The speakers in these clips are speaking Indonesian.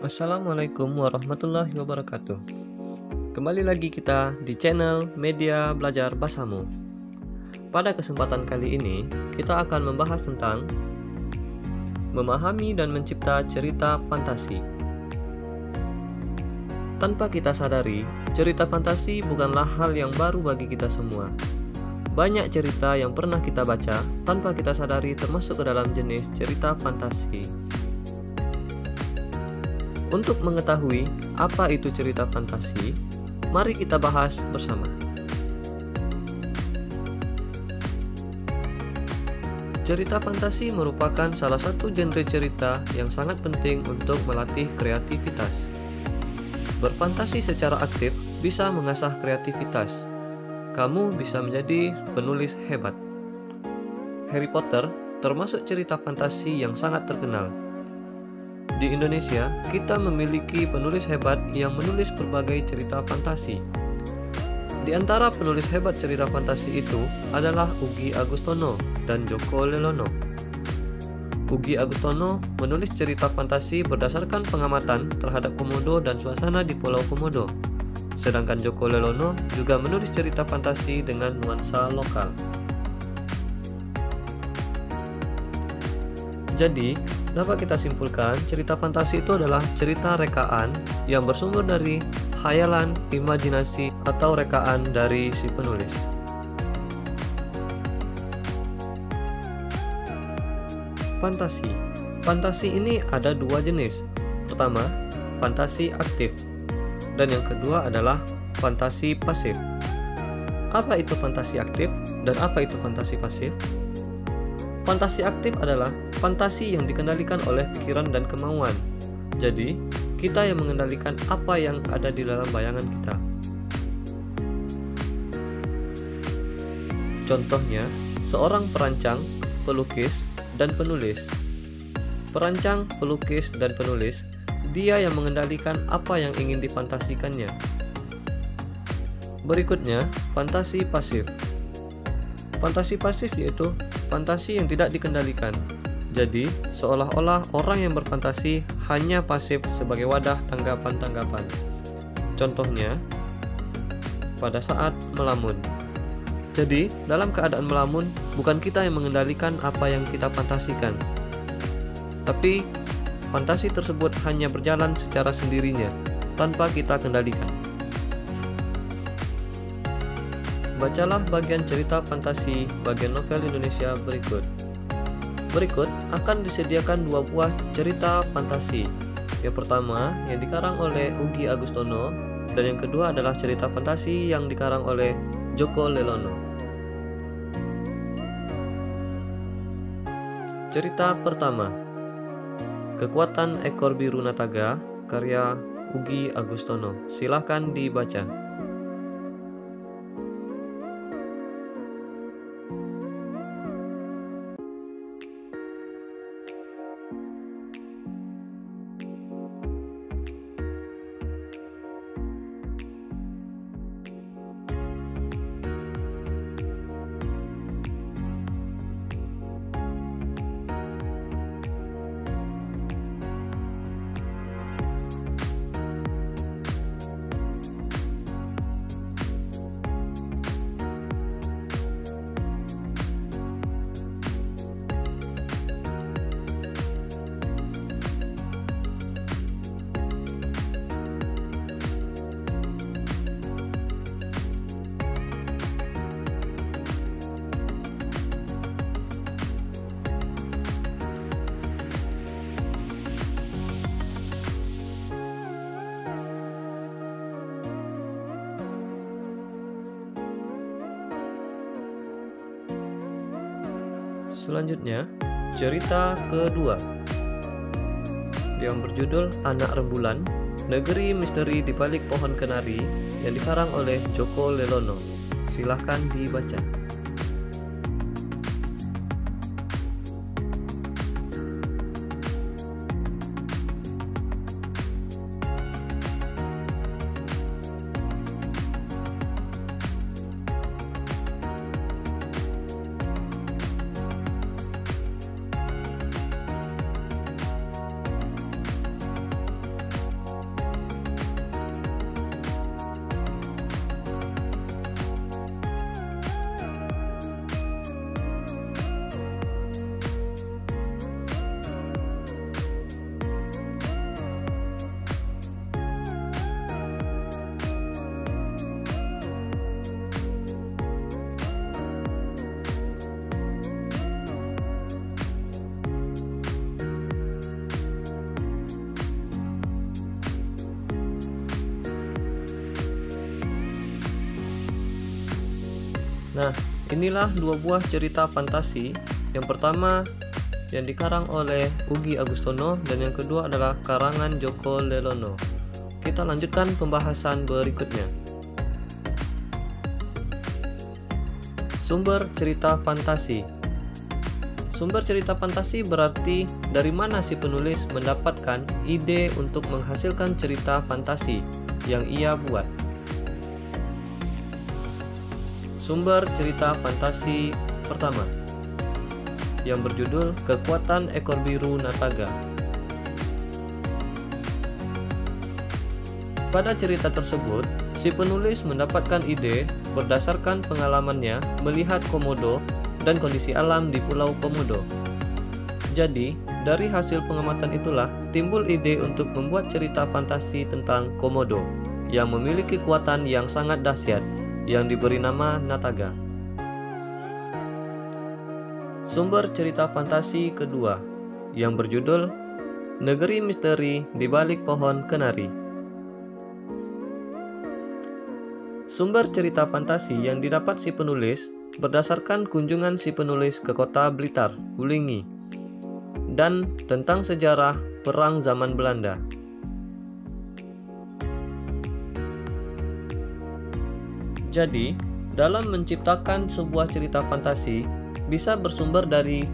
Assalamualaikum warahmatullahi wabarakatuh. Kembali lagi kita di channel Media Belajar Bahasamu. Pada kesempatan kali ini, kita akan membahas tentang memahami dan mencipta cerita fantasi. Tanpa kita sadari, cerita fantasi bukanlah hal yang baru bagi kita semua. Banyak cerita yang pernah kita baca tanpa kita sadari termasuk ke dalam jenis cerita fantasi. Untuk mengetahui apa itu cerita fantasi, mari kita bahas bersama. Cerita fantasi merupakan salah satu genre cerita yang sangat penting untuk melatih kreativitas. Berfantasi secara aktif bisa mengasah kreativitas. Kamu bisa menjadi penulis hebat. Harry Potter termasuk cerita fantasi yang sangat terkenal. Di Indonesia, kita memiliki penulis hebat yang menulis berbagai cerita fantasi. Di antara penulis hebat cerita fantasi itu adalah Uggy Agustono dan Djoko Lelono. Uggy Agustono menulis cerita fantasi berdasarkan pengamatan terhadap Komodo dan suasana di Pulau Komodo. Sedangkan Djoko Lelono juga menulis cerita fantasi dengan nuansa lokal. Jadi, dapat kita simpulkan cerita fantasi itu adalah cerita rekaan yang bersumber dari khayalan, imajinasi, atau rekaan dari si penulis. Fantasi. Fantasi ini ada dua jenis. Pertama, fantasi aktif. Dan yang kedua adalah fantasi pasif. Apa itu fantasi aktif dan apa itu fantasi pasif? Fantasi aktif adalah fantasi yang dikendalikan oleh pikiran dan kemauan. Jadi, kita yang mengendalikan apa yang ada di dalam bayangan kita. Contohnya, seorang perancang, pelukis, dan penulis. Perancang, pelukis, dan penulis, dia yang mengendalikan apa yang ingin difantasikannya. Berikutnya, fantasi pasif. Fantasi pasif yaitu fantasi yang tidak dikendalikan. Jadi, seolah-olah orang yang berfantasi hanya pasif sebagai wadah tanggapan-tanggapan. Contohnya, pada saat melamun. Jadi, dalam keadaan melamun, bukan kita yang mengendalikan apa yang kita fantasikan. Tapi, fantasi tersebut hanya berjalan secara sendirinya, tanpa kita kendalikan. Bacalah bagian cerita fantasi bagian novel Indonesia berikut. Berikut akan disediakan dua buah cerita fantasi. Yang pertama yang dikarang oleh Uggy Agustono dan yang kedua adalah cerita fantasi yang dikarang oleh Djoko Lelono. Cerita pertama, Kekuatan Ekor Biru Nataga, karya Uggy Agustono. Silahkan dibaca. Selanjutnya, cerita kedua yang berjudul Anak Rembulan, Negeri Misteri di Balik Pohon Kenari yang dikarang oleh Djoko Lelono. Silahkan dibaca. Nah, inilah dua buah cerita fantasi. Yang pertama yang dikarang oleh Ugi Agustono dan yang kedua adalah karangan Joko Lelono. Kita lanjutkan pembahasan berikutnya. Sumber cerita fantasi. Sumber cerita fantasi berarti dari mana si penulis mendapatkan ide untuk menghasilkan cerita fantasi yang ia buat. Sumber cerita fantasi pertama yang berjudul Kekuatan Ekor Biru Nataga. Pada cerita tersebut, si penulis mendapatkan ide berdasarkan pengalamannya melihat komodo dan kondisi alam di Pulau Komodo. Jadi, dari hasil pengamatan itulah timbul ide untuk membuat cerita fantasi tentang komodo yang memiliki kekuatan yang sangat dahsyat yang diberi nama Nataga. Sumber cerita fantasi kedua yang berjudul Negeri Misteri di Balik Pohon Kenari. Sumber cerita fantasi yang didapat si penulis berdasarkan kunjungan si penulis ke kota Blitar, Wulingi, dan tentang sejarah perang zaman Belanda. Jadi, dalam menciptakan sebuah cerita fantasi bisa bersumber dari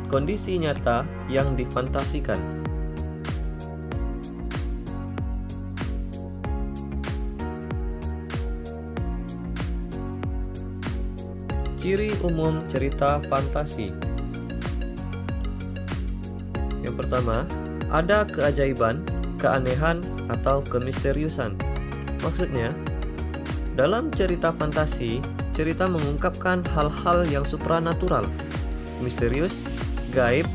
kondisi nyata yang difantasikan. Ciri umum cerita fantasi. Yang pertama, ada keajaiban, keanehan, atau kemisteriusan. Maksudnya, dalam cerita fantasi, cerita mengungkapkan hal-hal yang supranatural, misterius, gaib,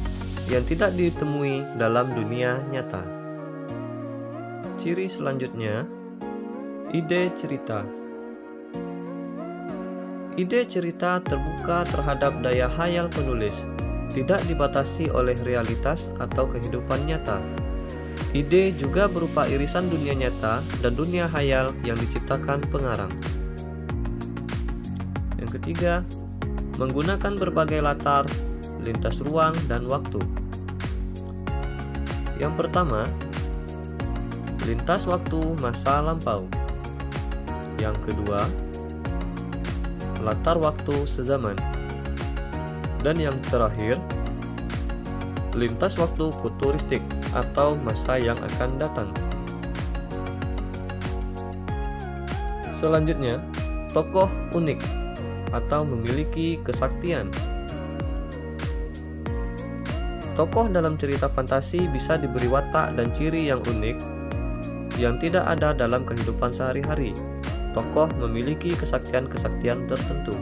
yang tidak ditemui dalam dunia nyata. Ciri selanjutnya, ide cerita. Ide cerita terbuka terhadap daya khayal penulis, tidak dibatasi oleh realitas atau kehidupan nyata. Ide juga berupa irisan dunia nyata dan dunia khayal yang diciptakan pengarang. Yang ketiga, menggunakan berbagai latar, lintas ruang, dan waktu. Yang pertama, lintas waktu masa lampau. Yang kedua, latar waktu sezaman. Dan yang terakhir, lintas waktu futuristik atau masa yang akan datang. Selanjutnya, tokoh unik atau memiliki kesaktian. Tokoh dalam cerita fantasi bisa diberi watak dan ciri yang unik yang tidak ada dalam kehidupan sehari-hari. Tokoh memiliki kesaktian-kesaktian tertentu.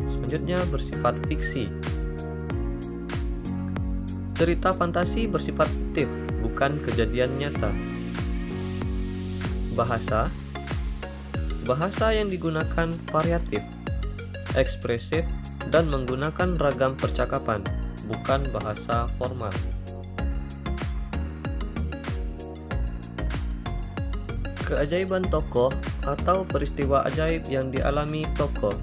Selanjutnya, bersifat fiksi. Cerita fantasi bersifat fiktif, bukan kejadian nyata. Bahasa. Bahasa yang digunakan variatif, ekspresif, dan menggunakan ragam percakapan, bukan bahasa formal. Keajaiban tokoh atau peristiwa ajaib yang dialami tokoh.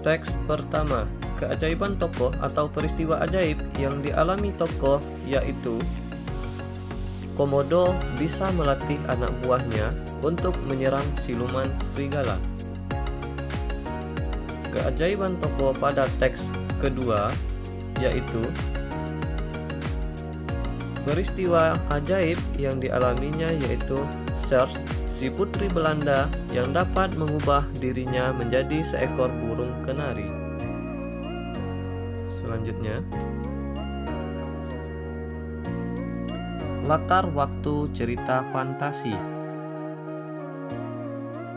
Teks pertama, keajaiban tokoh atau peristiwa ajaib yang dialami tokoh yaitu komodo bisa melatih anak buahnya untuk menyerang siluman serigala. Keajaiban tokoh pada teks kedua yaitu peristiwa ajaib yang dialaminya yaitu Serge, si putri Belanda yang dapat mengubah dirinya menjadi seekor burung kenari. Selanjutnya, latar waktu cerita fantasi.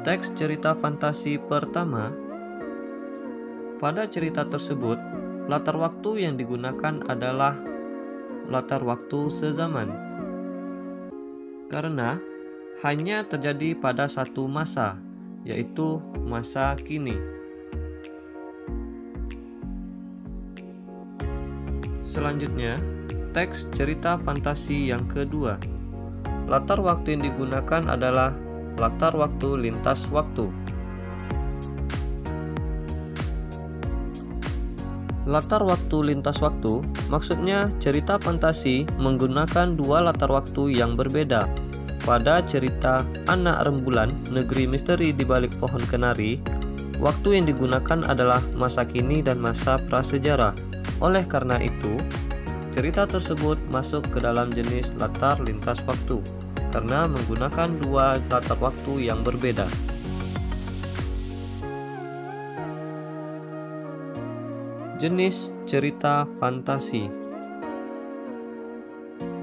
Teks cerita fantasi pertama. Pada cerita tersebut, latar waktu yang digunakan adalah latar waktu sezaman, karena hanya terjadi pada satu masa, yaitu masa kini. Selanjutnya, teks cerita fantasi yang kedua. Latar waktu yang digunakan adalah latar waktu lintas waktu. Latar waktu lintas waktu maksudnya cerita fantasi menggunakan dua latar waktu yang berbeda. Pada cerita Anak Rembulan, Negeri Misteri di Balik Pohon Kenari, waktu yang digunakan adalah masa kini dan masa prasejarah. Oleh karena itu, cerita tersebut masuk ke dalam jenis latar lintas waktu karena menggunakan dua latar waktu yang berbeda. Jenis cerita fantasi.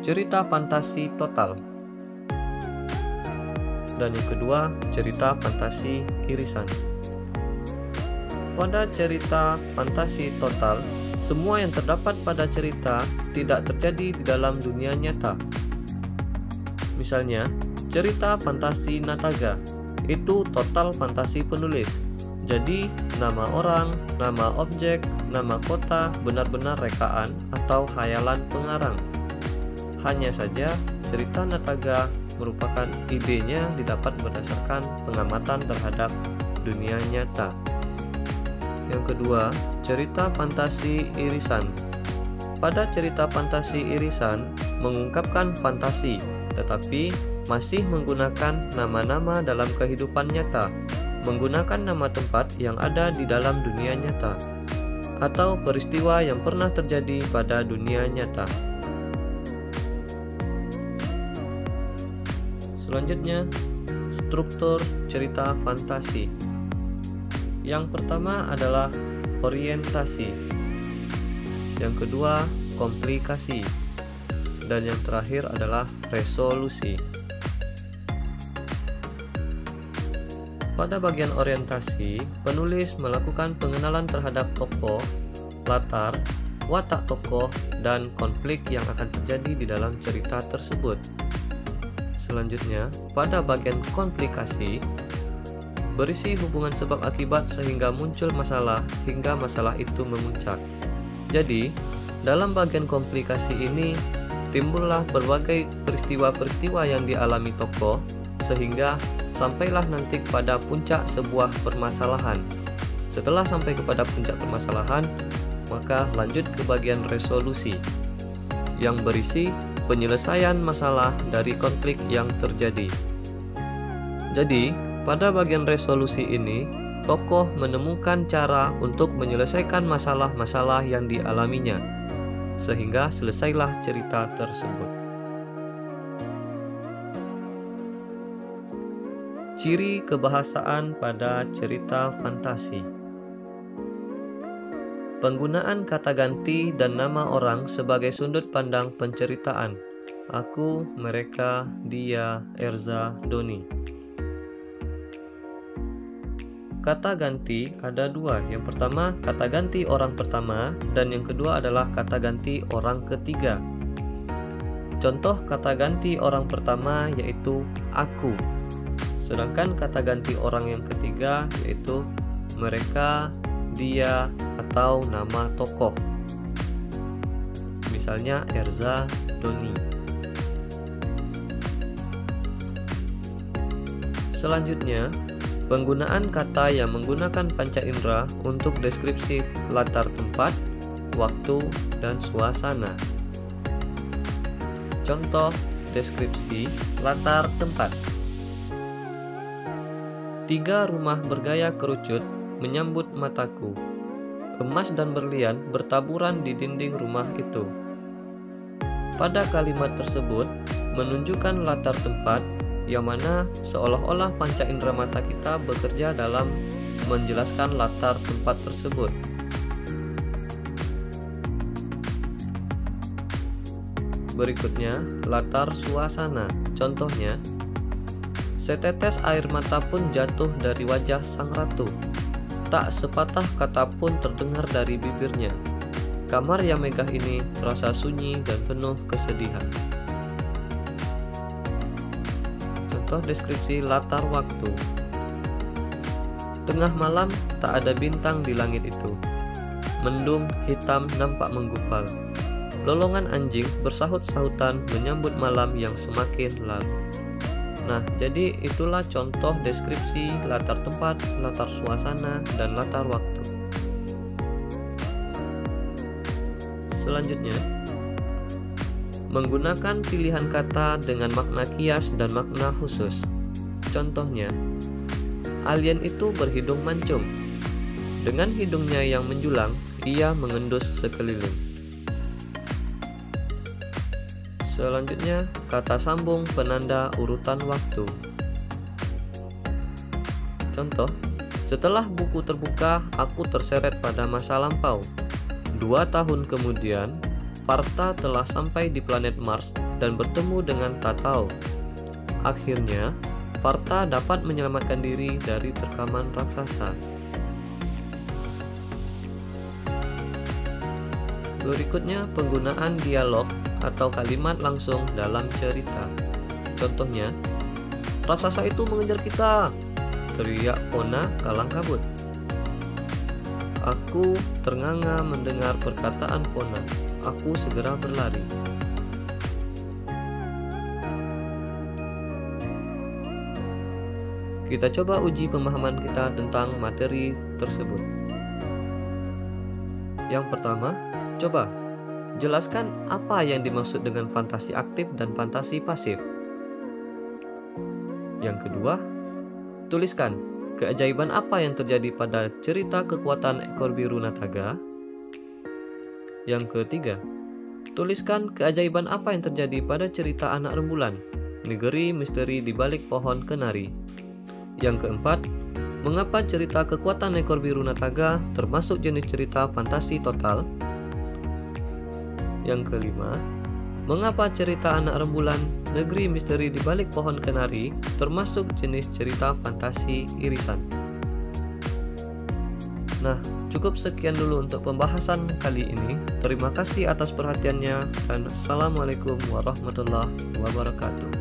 Cerita fantasi total. Dan yang kedua, cerita fantasi irisan. Pada cerita fantasi total, semua yang terdapat pada cerita tidak terjadi di dalam dunia nyata. Misalnya, cerita fantasi Nataga itu total fantasi penulis. Jadi, nama orang, nama objek, nama kota benar-benar rekaan atau khayalan pengarang. Hanya saja, cerita Nataga merupakan idenya didapat berdasarkan pengamatan terhadap dunia nyata. Yang kedua, cerita fantasi irisan. Pada cerita fantasi irisan mengungkapkan fantasi, tetapi masih menggunakan nama-nama dalam kehidupan nyata, menggunakan nama tempat yang ada di dalam dunia nyata, atau peristiwa yang pernah terjadi pada dunia nyata. Selanjutnya, struktur cerita fantasi. Yang pertama adalah orientasi, yang kedua komplikasi, dan yang terakhir adalah resolusi. Pada bagian orientasi, penulis melakukan pengenalan terhadap tokoh, latar, watak tokoh, dan konflik yang akan terjadi di dalam cerita tersebut. Selanjutnya, pada bagian komplikasi, berisi hubungan sebab akibat sehingga muncul masalah hingga masalah itu memuncak. Jadi, dalam bagian komplikasi ini timbullah berbagai peristiwa-peristiwa yang dialami tokoh sehingga sampailah nanti kepada puncak sebuah permasalahan. Setelah sampai kepada puncak permasalahan, maka lanjut ke bagian resolusi yang berisi penyelesaian masalah dari konflik yang terjadi. Jadi, pada bagian resolusi ini, tokoh menemukan cara untuk menyelesaikan masalah-masalah yang dialaminya, sehingga selesailah cerita tersebut. Ciri kebahasaan pada cerita fantasi. Penggunaan kata ganti dan nama orang sebagai sudut pandang penceritaan. Aku, mereka, dia, Erza, Doni. Kata ganti ada dua. Yang pertama, kata ganti orang pertama, dan yang kedua adalah kata ganti orang ketiga. Contoh kata ganti orang pertama yaitu aku. Sedangkan kata ganti orang yang ketiga yaitu mereka, dia, atau nama tokoh. Misalnya Erza, Doni. Selanjutnya, penggunaan kata yang menggunakan panca indera untuk deskripsi latar tempat, waktu, dan suasana. Contoh deskripsi latar tempat. 3 rumah bergaya kerucut menyambut mataku. Emas dan berlian bertaburan di dinding rumah itu. Pada kalimat tersebut menunjukkan latar tempat yang mana seolah-olah panca indera mata kita bekerja dalam menjelaskan latar tempat tersebut. Berikutnya, latar suasana. Contohnya, setetes air mata pun jatuh dari wajah sang ratu. Tak sepatah kata pun terdengar dari bibirnya. Kamar yang megah ini terasa sunyi dan penuh kesedihan. Contoh deskripsi latar waktu. Tengah malam tak ada bintang di langit itu. Mendung hitam nampak menggupal. Lolongan anjing bersahut-sahutan menyambut malam yang semakin larut. Nah, jadi itulah contoh deskripsi latar tempat, latar suasana, dan latar waktu. Selanjutnya, menggunakan pilihan kata dengan makna kias dan makna khusus. Contohnya, alien itu berhidung mancung. Dengan hidungnya yang menjulang, ia mengendus sekeliling. Selanjutnya, kata sambung penanda urutan waktu. Contoh, setelah buku terbuka, aku terseret pada masa lampau. 2 tahun kemudian, Farta telah sampai di planet Mars dan bertemu dengan Tatao. Akhirnya, Farta dapat menyelamatkan diri dari terkaman raksasa. Berikutnya, penggunaan dialog atau kalimat langsung dalam cerita. Contohnya, raksasa itu mengejar kita, teriak Fona kalang kabut. Aku ternganga mendengar perkataan Fona. Aku segera berlari. Kita coba uji pemahaman kita tentang materi tersebut. Yang pertama, coba jelaskan apa yang dimaksud dengan fantasi aktif dan fantasi pasif. Yang kedua, tuliskan keajaiban apa yang terjadi pada cerita kekuatan ekor biru Nataga. Yang ketiga, tuliskan keajaiban apa yang terjadi pada cerita anak rembulan, negeri misteri di balik pohon kenari. Yang keempat, mengapa cerita kekuatan ekor biru Nataga termasuk jenis cerita fantasi total. Yang kelima, mengapa cerita anak rembulan, negeri misteri di balik pohon kenari termasuk jenis cerita fantasi irisan. Nah, cukup sekian dulu untuk pembahasan kali ini. Terima kasih atas perhatiannya dan Assalamualaikum warahmatullahi wabarakatuh.